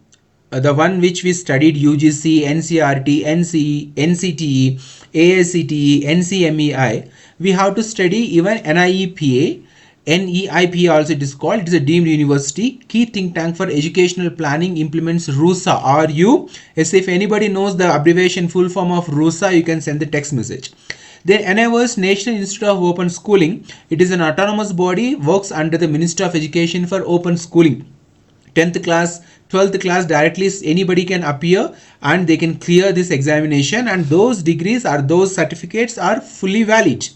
the one which we studied, UGC, NCRT, NCE, NCTE, AICTE, NCMEI, we have to study even NIEPA. NEIPA also it is called. It is a deemed university. Key think tank for educational planning, implements RUSA. RU. Yes, if anybody knows the abbreviation full form of RUSA, you can send the text message. Then NIOS, National Institute of Open Schooling. It is an autonomous body, works under the Ministry of Education for open schooling. 10th class, 12th class, directly anybody can appear and they can clear this examination, and those degrees or those certificates are fully valid.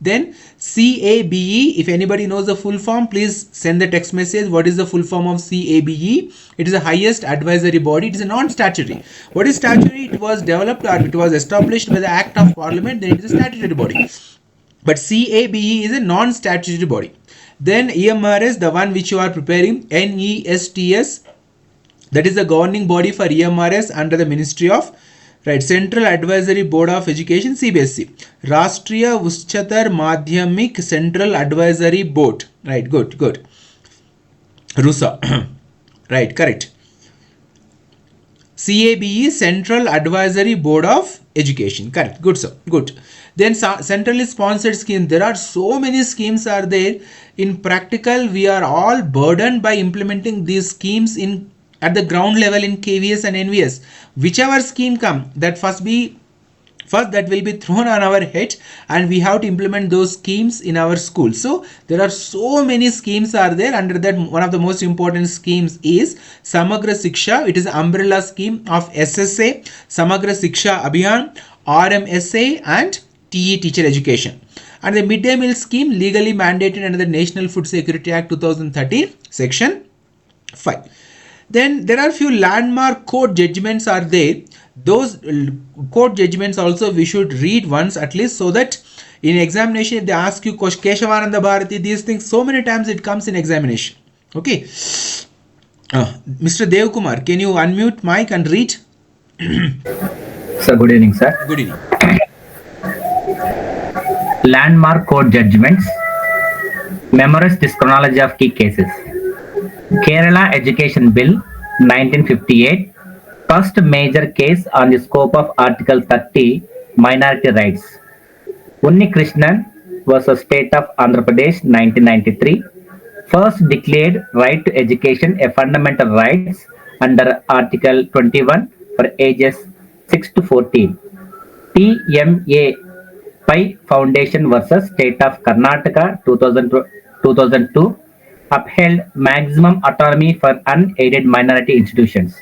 Then CABE, if anybody knows the full form, please send the text message. What is the full form of CABE? It is the highest advisory body. It is a non-statutory. What is statutory? It was developed or it was established by the Act of Parliament. Then it is a statutory body. But CABE is a non-statutory body. Then EMRS, the one which you are preparing, NESTS, that is the governing body for EMRS under the Ministry of Central Advisory Board of Education, CBSE. Rashtriya Uchatar Madhyamik Central Advisory Board. Right, good. RUSA. Right, correct. CABE, Central Advisory Board of Education. Correct, good sir, good. Then centrally sponsored scheme. There are so many schemes are there. In practical, we are all burdened by implementing these schemes at the ground level in KVS and NVS. Whichever scheme come, that first that will be thrown on our head, and we have to implement those schemes in our school. So there are so many schemes are there. Under that, one of the most important schemes is Samagra Shiksha. It is an umbrella scheme of SSA, Samagra Shiksha Abhiyan, RMSA and TE, teacher education. And the midday meal scheme legally mandated under the National Food Security Act 2013, section 5. Then there are few landmark court judgments are there. Those court judgments also we should read once at least, so that in examination if they ask you Keshavananda Bharati, these things so many times it comes in examination. Okay. Mr. Dev Kumar, can you unmute mic and read? Sir, good evening, sir. Good evening. Landmark court judgments. Memorize this chronology of key cases. Kerala Education Bill 1958, first major case on the scope of Article 30, minority rights. Unni Krishnan versus State of Andhra Pradesh 1993, first declared right to education a fundamental rights under Article 21 for ages 6 to 14. TMA Pai Foundation versus State of Karnataka 2002, upheld maximum autonomy for unaided minority institutions.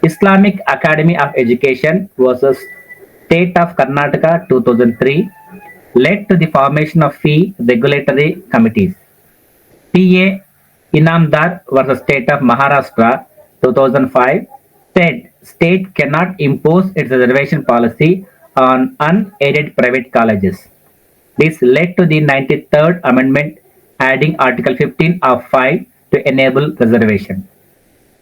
Islamic Academy of Education versus State of Karnataka 2003 led to the formation of fee regulatory committees. PA Inamdar versus State of Maharashtra 2005 said state cannot impose its reservation policy on unaided private colleges. This led to the 93rd Amendment adding Article 15 of 5 to enable reservation.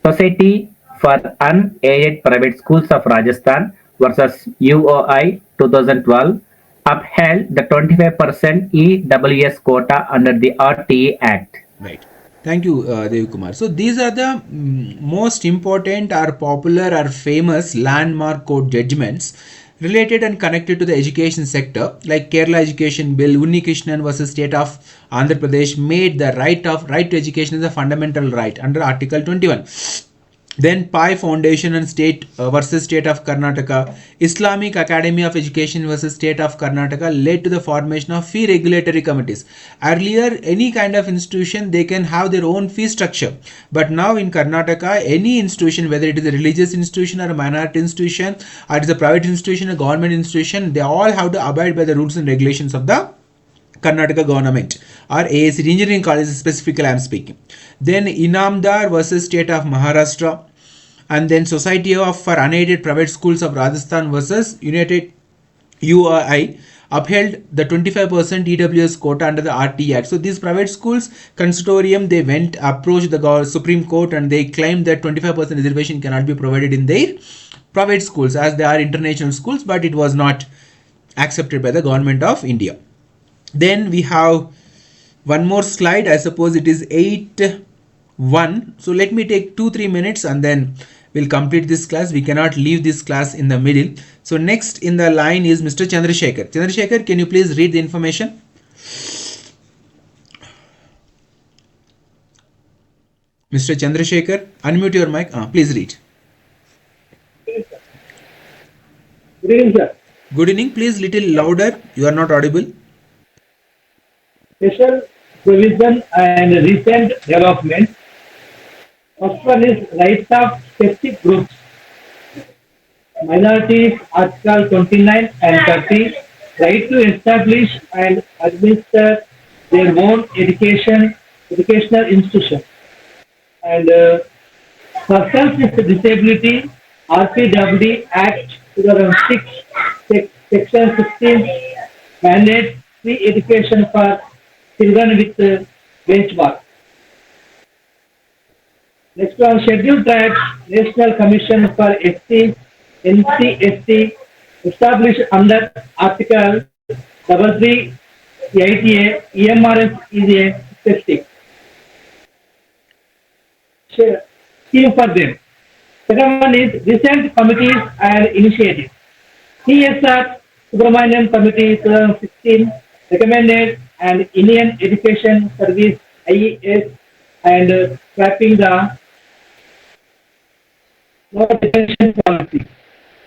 Society for Unaided Private Schools of Rajasthan versus UOI 2012 upheld the 25% EWS quota under the RTA Act. Right. Thank you, Dev Kumar. So these are the most important or popular or famous landmark court judgments related and connected to the education sector, like Kerala Education Bill, Unnikrishnan versus State of Andhra Pradesh made the right to education as a fundamental right under Article 21. Then Pi Foundation and State versus State of Karnataka, Islamic Academy of Education versus State of Karnataka led to the formation of fee regulatory committees. Earlier, any kind of institution, they can have their own fee structure. But now in Karnataka, any institution, whether it is a religious institution or a minority institution, or it is a private institution, a government institution, they all have to abide by the rules and regulations of the Karnataka government or ASC engineering college specifically I am speaking. Then Inamdar versus State of Maharashtra, and then Society for Unaided Private Schools of Rajasthan versus United UII upheld the 25% EWS quota under the RT Act. So these private schools consortium, they approached the Supreme Court and they claimed that 25% reservation cannot be provided in their private schools as they are international schools, but it was not accepted by the government of India. Then we have one more slide. I suppose it is 8:1. So let me take 2-3 minutes and then we'll complete this class. We cannot leave this class in the middle. So next in the line is Mr. Chandrasekhar. Chandrasekhar, can you please read the information? Mr. Chandrasekhar, unmute your mic. Please read. Good evening, sir. Good evening. Please little louder. You are not audible. Special provision and recent development. First one is rights of specific groups. Minorities, Article 29 and 30, right to establish and administer their own educational institution. And persons with disability, RPWD Act 2006, Section 16, mandates free education for children with benchmark. Next one, Scheduled Tribes National Commission for ST, NCST, established under Article 338A, EMRS is a specific scheme for them. Second one is recent committees and initiatives. CSR Subramanian Committee 2016 recommended an Indian Education Service IES and scrapping the no detention policy.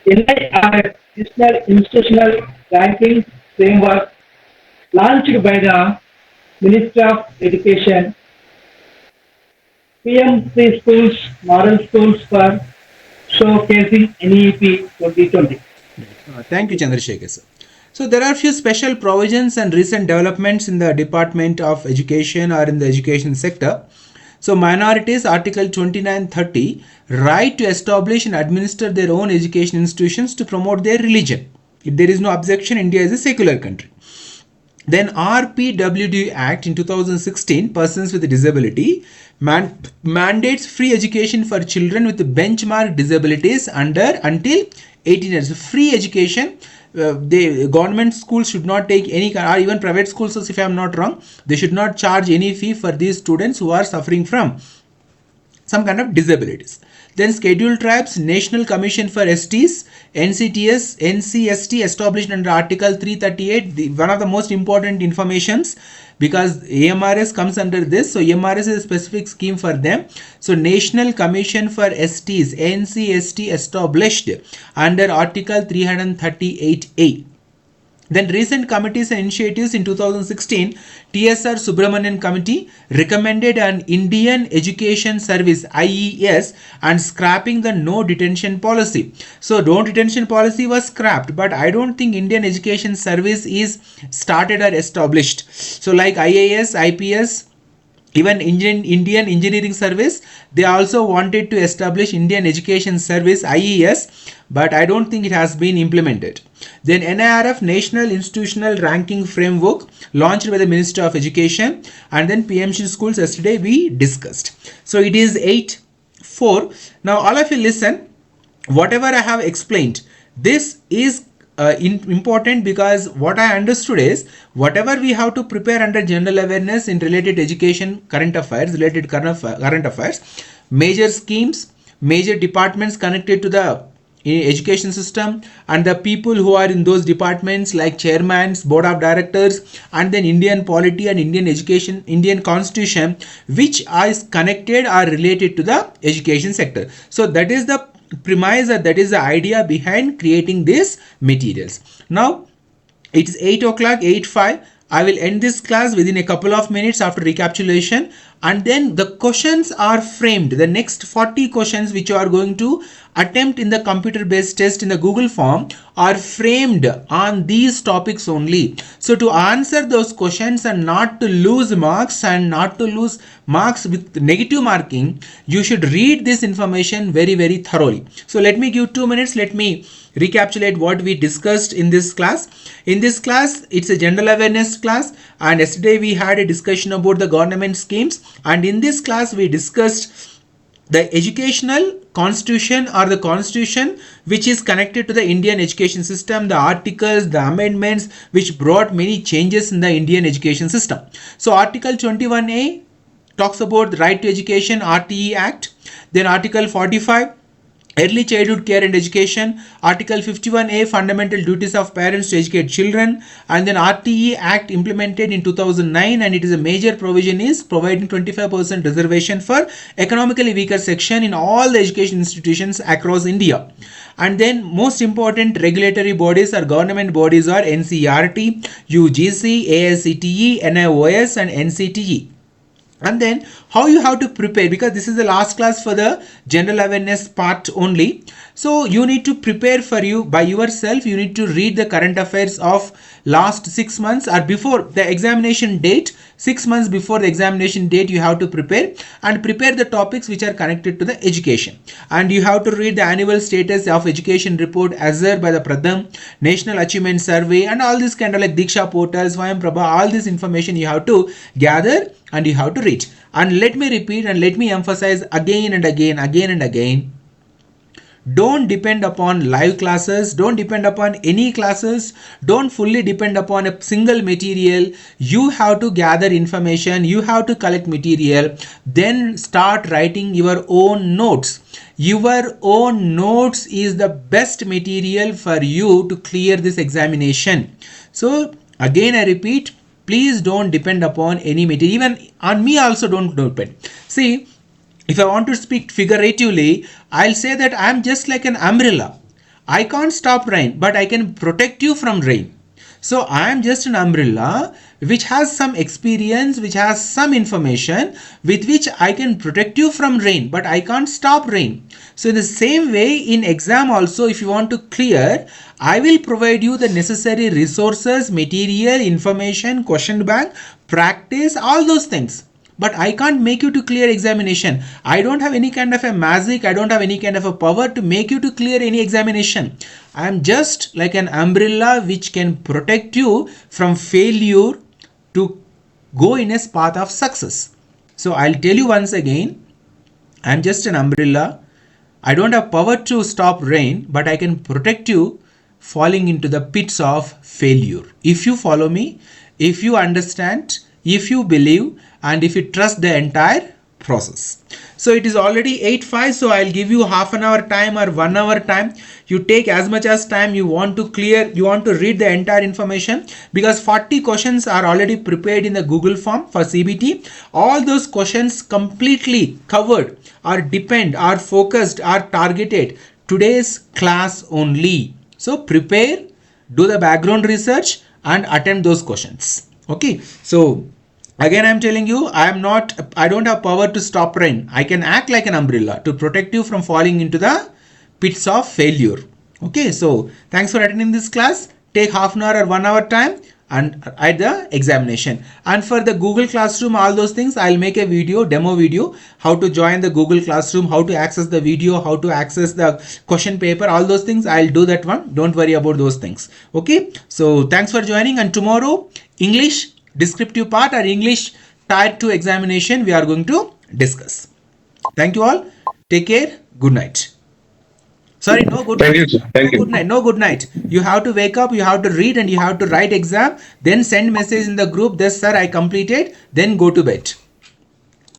NIRF National Institutional Ranking Framework launched by the Ministry of Education. PM Free Schools, Model Schools for showcasing NEP 2020. Thank you, Chandrasekhar sir. So there are few special provisions and recent developments in the Department of Education or in the education sector. So minorities, Article 29-30, right to establish and administer their own education institutions to promote their religion. If there is no objection, India is a secular country. Then RPWD Act in 2016, persons with disability, mandates free education for children with benchmark disabilities until 18 years. Free education. The government schools should not take any, or even private schools, if I am not wrong, they should not charge any fee for these students who are suffering from some kind of disabilities. Then Scheduled Tribes National Commission for STs, NCST established under Article 338, one of the most important informations because EMRS comes under this. So EMRS is a specific scheme for them. So National Commission for STs, NCST established under Article 338A. Then recent committees and initiatives in 2016, TSR Subramanian Committee recommended an Indian Education Service IES and scrapping the no detention policy. So no detention policy was scrapped, but I don't think Indian Education Service is started or established. So like IAS, IPS, even Indian Engineering Service, they also wanted to establish Indian Education Service IES, but I don't think it has been implemented. Then NIRF National Institutional Ranking Framework launched by the Minister of Education, and then PMC schools yesterday we discussed. So it is 8:04. Now all of you listen, whatever I have explained, this is important because what I understood is whatever we have to prepare under general awareness in related education, current affairs, major schemes, major departments connected to the education system, and the people who are in those departments like chairmen, board of directors, and then Indian polity and Indian education, Indian constitution, which is connected or related to the education sector. So that is the premise, that is the idea behind creating these materials. Now it is 8 o'clock, 8:05. I will end this class within a couple of minutes after recapitulation, and then the questions are framed. The next 40 questions which you are going to attempt in the computer based test in the Google form are framed on these topics only. So to answer those questions and not to lose marks with negative marking, you should read this information very, very thoroughly. So let me give 2 minutes. Let me recapitulate what we discussed in this class. In this class, it's a general awareness class, and yesterday we had a discussion about the government schemes, and in this class we discussed the educational constitution or the constitution which is connected to the Indian education system, the articles, the amendments which brought many changes in the Indian education system. So Article 21A talks about the right to education, RTE Act. Then Article 45, Early Childhood Care and Education, Article 51A, Fundamental Duties of Parents to Educate Children, and then RTE Act implemented in 2009, and it is a major provision is providing 25% reservation for economically weaker section in all the education institutions across India. And then most important regulatory bodies or government bodies are NCERT, UGC, AICTE, NIOS and NCTE. And then how you have to prepare, because this is the last class for the general awareness part only. So you need to prepare for you by yourself. You need to read the current affairs of last 6 months or before the examination date. 6 months before the examination date you have to prepare, and prepare the topics which are connected to the education. And you have to read the annual status of education report as by the Pradham, National Achievement Survey, and all this kind of like Diksha portals, Swayam Prabha, all this information you have to gather and you have to read. And let me repeat and let me emphasize again and again. Don't depend upon live classes. Don't depend upon any classes. Don't fully depend upon a single material. You have to gather information. You have to collect material. Then start writing your own notes. Your own notes is the best material for you to clear this examination. So again I repeat, please don't depend upon any material. Even on me also don't depend. See, if I want to speak figuratively, I'll say that I'm just like an umbrella. I can't stop rain, but I can protect you from rain. So I am just an umbrella which has some experience, which has some information with which I can protect you from rain, but I can't stop rain. So in the same way in exam also, if you want to clear, I will provide you the necessary resources, material, information, question bank, practice, all those things. But I can't make you to clear examination. I don't have any kind of a magic. I don't have any kind of a power to make you to clear any examination. I am just like an umbrella which can protect you from failure to go in a path of success. So I'll tell you once again, I'm just an umbrella. I don't have power to stop rain, but I can protect you falling into the pits of failure. If you follow me, if you understand, if you believe, and if you trust the entire process. So it is already 8:05, so I'll give you half an hour time or 1 hour time. You take as much as time you want to clear, you want to read the entire information, because 40 questions are already prepared in the Google form for CBT. All those questions completely covered or depend, are focused, are targeted today's class only. So prepare, do the background research and attempt those questions. Okay, so again I'm telling you, I don't have power to stop rain. I can act like an umbrella to protect you from falling into the pits of failure. Okay, so thanks for attending this class. Take half an hour or 1 hour time and at the examination. And for the Google Classroom, all those things, I'll make a video, demo video, how to join the Google Classroom, how to access the video, how to access the question paper, all those things. I'll do that one. Don't worry about those things. Okay, so thanks for joining, and tomorrow English descriptive part or English Tier 2 examination we are going to discuss. Thank you all. Take care. Good night. Sorry, no good night. Thank you, sir. Thank you. Good night. No good night. You have to wake up, you have to read, and you have to write exam. Then send message in the group. This sir, I completed. Then go to bed.